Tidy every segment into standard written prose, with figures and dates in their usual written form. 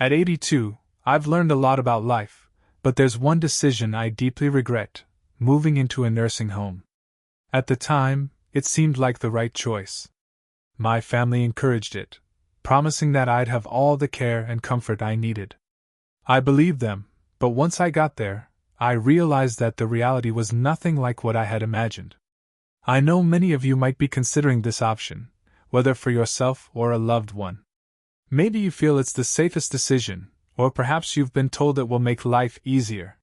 At 82, I've learned a lot about life, but there's one decision I deeply regret: moving into a nursing home. At the time, it seemed like the right choice. My family encouraged it, promising that I'd have all the care and comfort I needed. I believed them, but once I got there, I realized that the reality was nothing like what I had imagined. I know many of you might be considering this option, whether for yourself or a loved one. Maybe you feel it's the safest decision, or perhaps you've been told it will make life easier.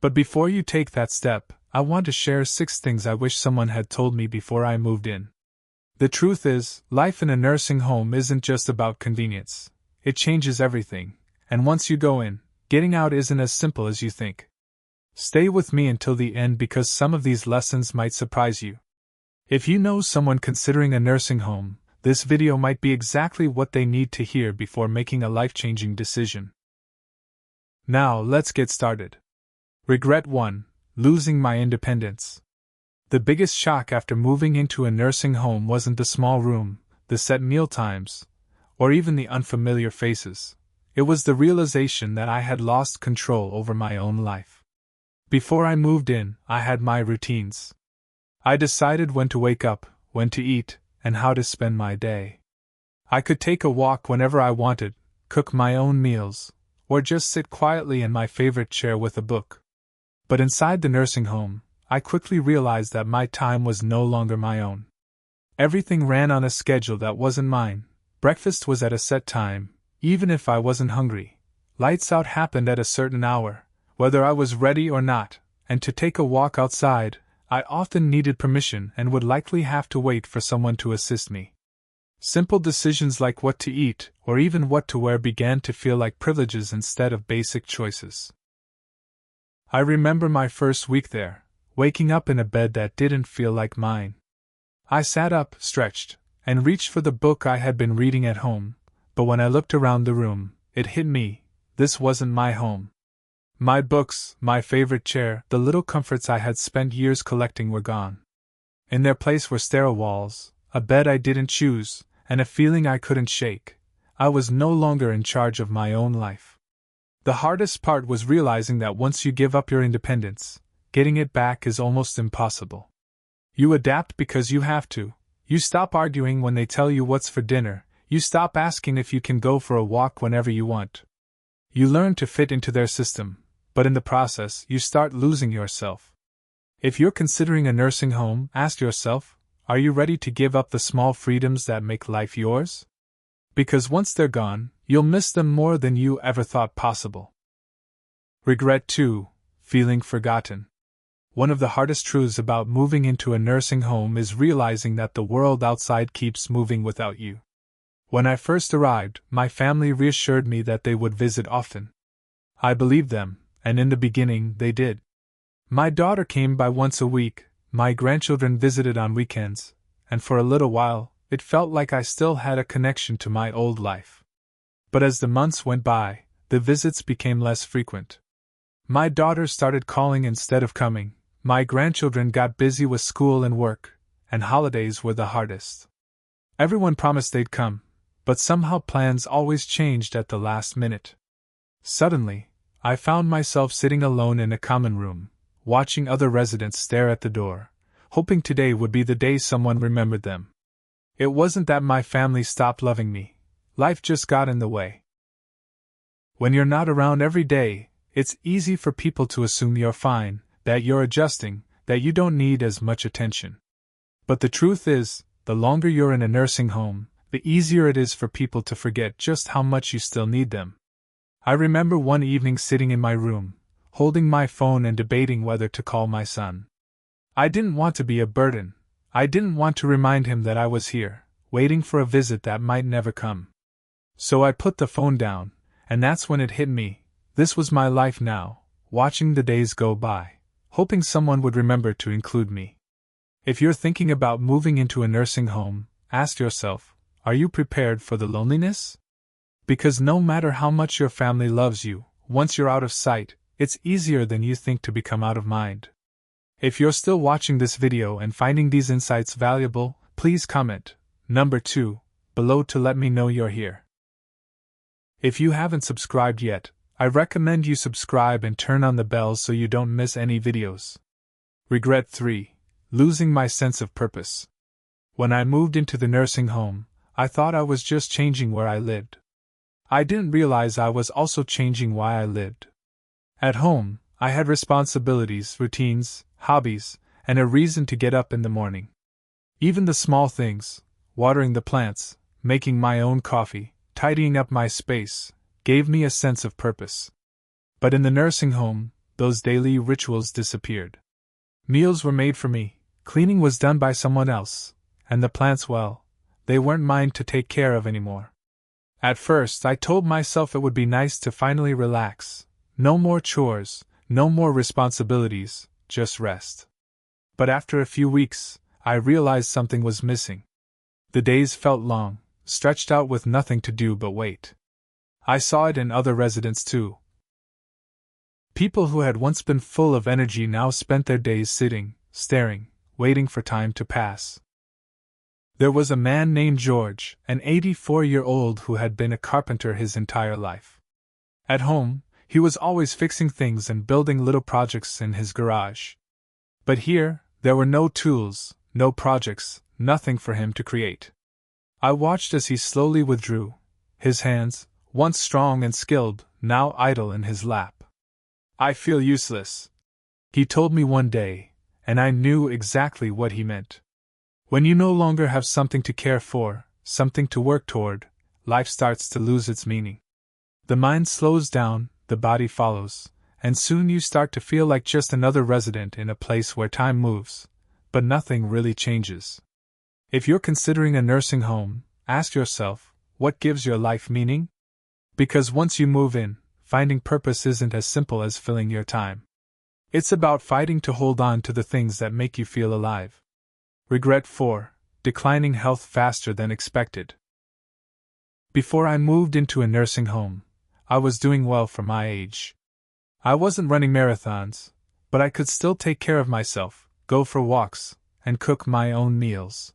But before you take that step, I want to share 6 things I wish someone had told me before I moved in. The truth is, life in a nursing home isn't just about convenience. It changes everything, and once you go in, getting out isn't as simple as you think. Stay with me until the end because some of these lessons might surprise you. If you know someone considering a nursing home, this video might be exactly what they need to hear before making a life-changing decision. Now, let's get started. Regret 1: losing my independence. The biggest shock after moving into a nursing home wasn't the small room, the set meal times, or even the unfamiliar faces. It was the realization that I had lost control over my own life. Before I moved in, I had my routines. I decided when to wake up, when to eat, and how to spend my day. I could take a walk whenever I wanted, cook my own meals, or just sit quietly in my favorite chair with a book. But inside the nursing home, I quickly realized that my time was no longer my own. Everything ran on a schedule that wasn't mine. Breakfast was at a set time, even if I wasn't hungry. Lights out happened at a certain hour, whether I was ready or not, and to take a walk outside, I often needed permission and would likely have to wait for someone to assist me. Simple decisions like what to eat or even what to wear began to feel like privileges instead of basic choices. I remember my first week there, waking up in a bed that didn't feel like mine. I sat up, stretched, and reached for the book I had been reading at home, but when I looked around the room, it hit me: this wasn't my home. My books, my favorite chair, the little comforts I had spent years collecting were gone. In their place were sterile walls, a bed I didn't choose, and a feeling I couldn't shake. I was no longer in charge of my own life. The hardest part was realizing that once you give up your independence, getting it back is almost impossible. You adapt because you have to. You stop arguing when they tell you what's for dinner. You stop asking if you can go for a walk whenever you want. You learn to fit into their system, but in the process, you start losing yourself. If you're considering a nursing home, ask yourself, are you ready to give up the small freedoms that make life yours? Because once they're gone, you'll miss them more than you ever thought possible. Regret 2: feeling forgotten. One of the hardest truths about moving into a nursing home is realizing that the world outside keeps moving without you. When I first arrived, my family reassured me that they would visit often. I believed them, and in the beginning they did. My daughter came by once a week, my grandchildren visited on weekends, and for a little while, it felt like I still had a connection to my old life. But as the months went by, the visits became less frequent. My daughter started calling instead of coming, my grandchildren got busy with school and work, and holidays were the hardest. Everyone promised they'd come, but somehow plans always changed at the last minute. Suddenly, I found myself sitting alone in a common room, watching other residents stare at the door, hoping today would be the day someone remembered them. It wasn't that my family stopped loving me. Life just got in the way. When you're not around every day, it's easy for people to assume you're fine, that you're adjusting, that you don't need as much attention. But the truth is, the longer you're in a nursing home, the easier it is for people to forget just how much you still need them. I remember one evening sitting in my room, holding my phone and debating whether to call my son. I didn't want to be a burden. I didn't want to remind him that I was here, waiting for a visit that might never come. So I put the phone down, and that's when it hit me. This was my life now, watching the days go by, hoping someone would remember to include me. If you're thinking about moving into a nursing home, ask yourself, are you prepared for the loneliness? Because no matter how much your family loves you, once you're out of sight, it's easier than you think to become out of mind. If you're still watching this video and finding these insights valuable, please comment number 2 below to let me know you're here. If you haven't subscribed yet, I recommend you subscribe and turn on the bell so you don't miss any videos. Regret 3. Losing my sense of purpose. When I moved into the nursing home, I thought I was just changing where I lived. I didn't realize I was also changing why I lived. At home, I had responsibilities, routines, hobbies, and a reason to get up in the morning. Even the small things, watering the plants, making my own coffee, tidying up my space, gave me a sense of purpose. But in the nursing home, those daily rituals disappeared. Meals were made for me, cleaning was done by someone else, and the plants, well, they weren't mine to take care of anymore. At first, I told myself it would be nice to finally relax. No more chores, no more responsibilities, just rest. But after a few weeks, I realized something was missing. The days felt long, stretched out with nothing to do but wait. I saw it in other residents too. People who had once been full of energy now spent their days sitting, staring, waiting for time to pass. There was a man named George, an 84-year-old who had been a carpenter his entire life. At home, he was always fixing things and building little projects in his garage. But here, there were no tools, no projects, nothing for him to create. I watched as he slowly withdrew, his hands, once strong and skilled, now idle in his lap. "I feel useless," he told me one day, and I knew exactly what he meant. When you no longer have something to care for, something to work toward, life starts to lose its meaning. The mind slows down, the body follows, and soon you start to feel like just another resident in a place where time moves, but nothing really changes. If you're considering a nursing home, ask yourself, what gives your life meaning? Because once you move in, finding purpose isn't as simple as filling your time. It's about fighting to hold on to the things that make you feel alive. Regret 4. Declining health faster than expected. Before I moved into a nursing home, I was doing well for my age. I wasn't running marathons, but I could still take care of myself, go for walks, and cook my own meals.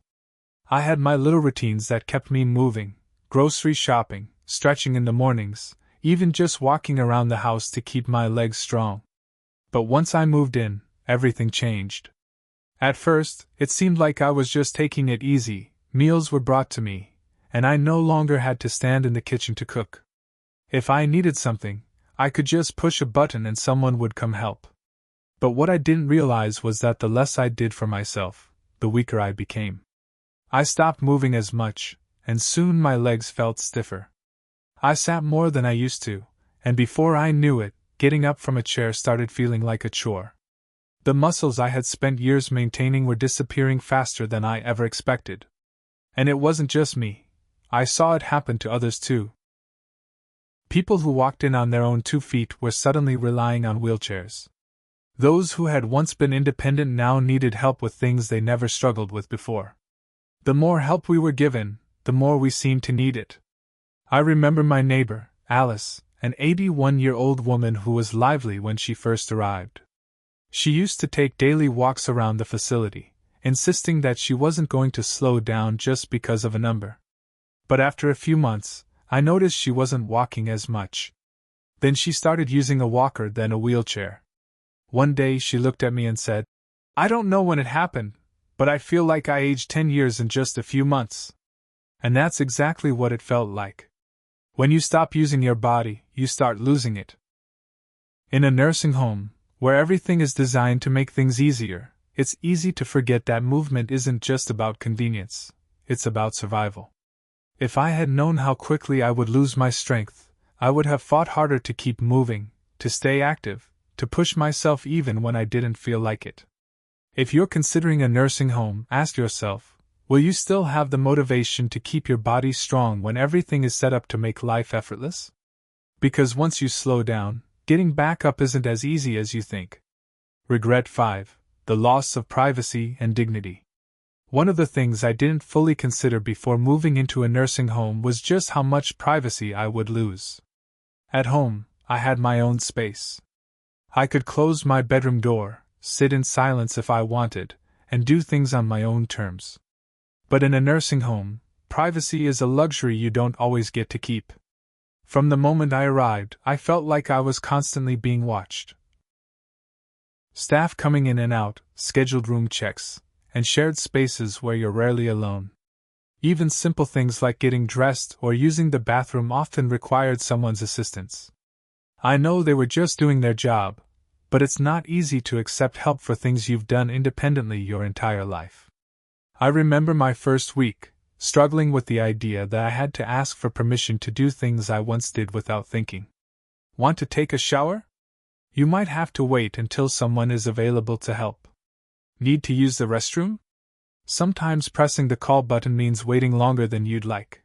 I had my little routines that kept me moving, grocery shopping, stretching in the mornings, even just walking around the house to keep my legs strong. But once I moved in, everything changed. At first, it seemed like I was just taking it easy. Meals were brought to me, and I no longer had to stand in the kitchen to cook. If I needed something, I could just push a button and someone would come help. But what I didn't realize was that the less I did for myself, the weaker I became. I stopped moving as much, and soon my legs felt stiffer. I sat more than I used to, and before I knew it, getting up from a chair started feeling like a chore. The muscles I had spent years maintaining were disappearing faster than I ever expected. And it wasn't just me. I saw it happen to others too. People who walked in on their own 2 feet were suddenly relying on wheelchairs. Those who had once been independent now needed help with things they never struggled with before. The more help we were given, the more we seemed to need it. I remember my neighbor, Alice, an 81-year-old woman who was lively when she first arrived. She used to take daily walks around the facility, insisting that she wasn't going to slow down just because of a number. But after a few months, I noticed she wasn't walking as much. Then she started using a walker, then a wheelchair. One day she looked at me and said, "I don't know when it happened, but I feel like I aged 10 years in just a few months." And that's exactly what it felt like. When you stop using your body, you start losing it. In a nursing home, where everything is designed to make things easier, it's easy to forget that movement isn't just about convenience, it's about survival. If I had known how quickly I would lose my strength, I would have fought harder to keep moving, to stay active, to push myself even when I didn't feel like it. If you're considering a nursing home, ask yourself, will you still have the motivation to keep your body strong when everything is set up to make life effortless? Because once you slow down, getting back up isn't as easy as you think. Regret 5. The loss of privacy and dignity. One of the things I didn't fully consider before moving into a nursing home was just how much privacy I would lose. At home, I had my own space. I could close my bedroom door, sit in silence if I wanted, and do things on my own terms. But in a nursing home, privacy is a luxury you don't always get to keep. From the moment I arrived, I felt like I was constantly being watched. Staff coming in and out, scheduled room checks, and shared spaces where you're rarely alone. Even simple things like getting dressed or using the bathroom often required someone's assistance. I know they were just doing their job, but it's not easy to accept help for things you've done independently your entire life. I remember my first week, struggling with the idea that I had to ask for permission to do things I once did without thinking. Want to take a shower? You might have to wait until someone is available to help. Need to use the restroom? Sometimes pressing the call button means waiting longer than you'd like.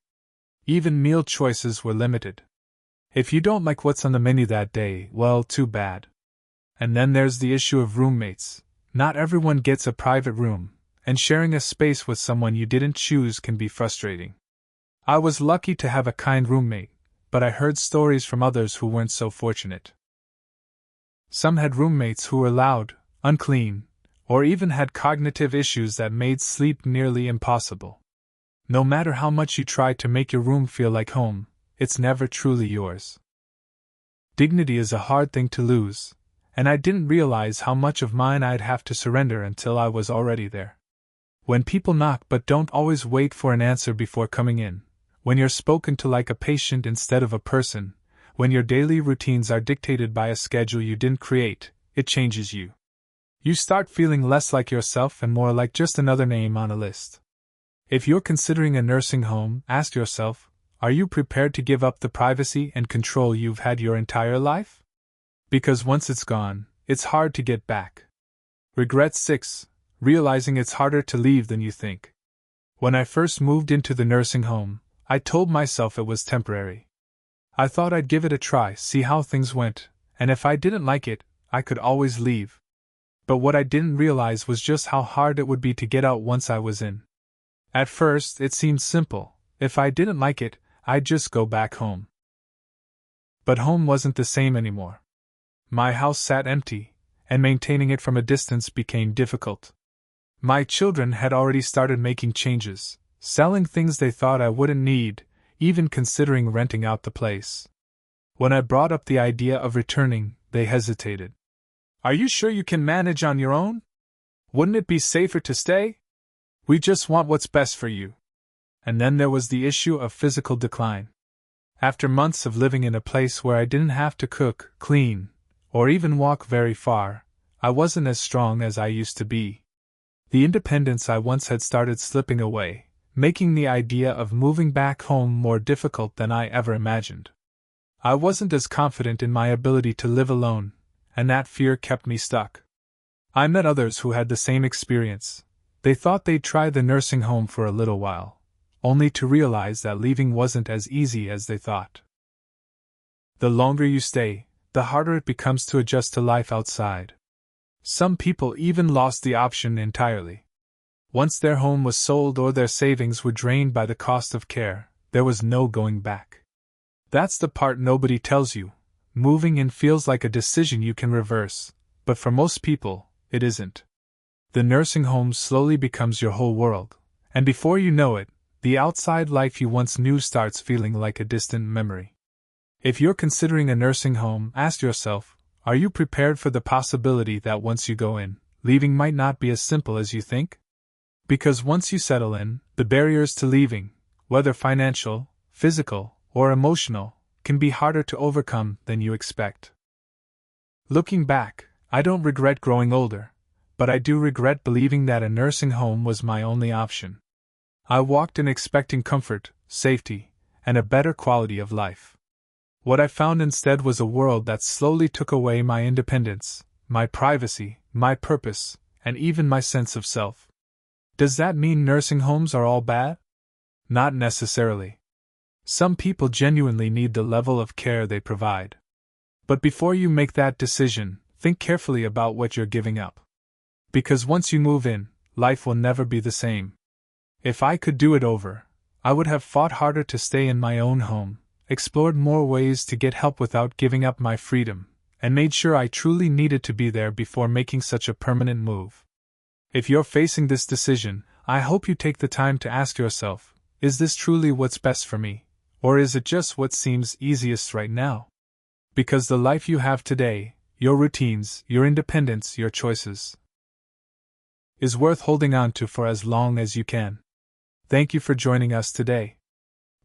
Even meal choices were limited. If you don't like what's on the menu that day, well, too bad. And then there's the issue of roommates. Not everyone gets a private room, and sharing a space with someone you didn't choose can be frustrating. I was lucky to have a kind roommate, but I heard stories from others who weren't so fortunate. Some had roommates who were loud, unclean, or even had cognitive issues that made sleep nearly impossible. No matter how much you try to make your room feel like home, it's never truly yours. Dignity is a hard thing to lose, and I didn't realize how much of mine I'd have to surrender until I was already there. When people knock but don't always wait for an answer before coming in, when you're spoken to like a patient instead of a person, when your daily routines are dictated by a schedule you didn't create, it changes you. You start feeling less like yourself and more like just another name on a list. If you're considering a nursing home, ask yourself, are you prepared to give up the privacy and control you've had your entire life? Because once it's gone, it's hard to get back. Regret 6. Realizing it's harder to leave than you think. When I first moved into the nursing home, I told myself it was temporary. I thought I'd give it a try, see how things went, and if I didn't like it, I could always leave. But what I didn't realize was just how hard it would be to get out once I was in. At first, it seemed simple. If I didn't like it, I'd just go back home. But home wasn't the same anymore. My house sat empty, and maintaining it from a distance became difficult. My children had already started making changes, selling things they thought I wouldn't need, even considering renting out the place. When I brought up the idea of returning, they hesitated. Are you sure you can manage on your own? Wouldn't it be safer to stay? We just want what's best for you. And then there was the issue of physical decline. After months of living in a place where I didn't have to cook, clean, or even walk very far, I wasn't as strong as I used to be. The independence I once had started slipping away, making the idea of moving back home more difficult than I ever imagined. I wasn't as confident in my ability to live alone, and that fear kept me stuck. I met others who had the same experience. They thought they'd try the nursing home for a little while, only to realize that leaving wasn't as easy as they thought. The longer you stay, the harder it becomes to adjust to life outside. Some people even lost the option entirely. Once their home was sold or their savings were drained by the cost of care, there was no going back. That's the part nobody tells you. Moving in feels like a decision you can reverse, but for most people, it isn't. The nursing home slowly becomes your whole world, and before you know it, the outside life you once knew starts feeling like a distant memory. If you're considering a nursing home, ask yourself, are you prepared for the possibility that once you go in, leaving might not be as simple as you think? Because once you settle in, the barriers to leaving, whether financial, physical, or emotional, can be harder to overcome than you expect. Looking back, I don't regret growing older, but I do regret believing that a nursing home was my only option. I walked in expecting comfort, safety, and a better quality of life. What I found instead was a world that slowly took away my independence, my privacy, my purpose, and even my sense of self. Does that mean nursing homes are all bad? Not necessarily. Some people genuinely need the level of care they provide. But before you make that decision, think carefully about what you're giving up. Because once you move in, life will never be the same. If I could do it over, I would have fought harder to stay in my own home, explored more ways to get help without giving up my freedom, and made sure I truly needed to be there before making such a permanent move. If you're facing this decision, I hope you take the time to ask yourself, is this truly what's best for me? Or is it just what seems easiest right now? Because the life you have today, your routines, your independence, your choices, is worth holding on to for as long as you can. Thank you for joining us today.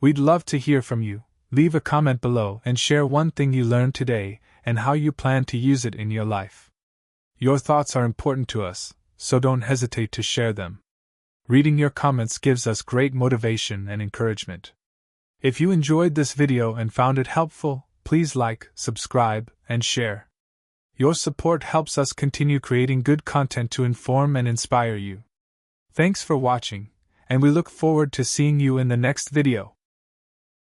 We'd love to hear from you. Leave a comment below and share one thing you learned today and how you plan to use it in your life. Your thoughts are important to us, so don't hesitate to share them. Reading your comments gives us great motivation and encouragement. If you enjoyed this video and found it helpful, please like, subscribe, and share. Your support helps us continue creating good content to inform and inspire you. Thanks for watching, and we look forward to seeing you in the next video.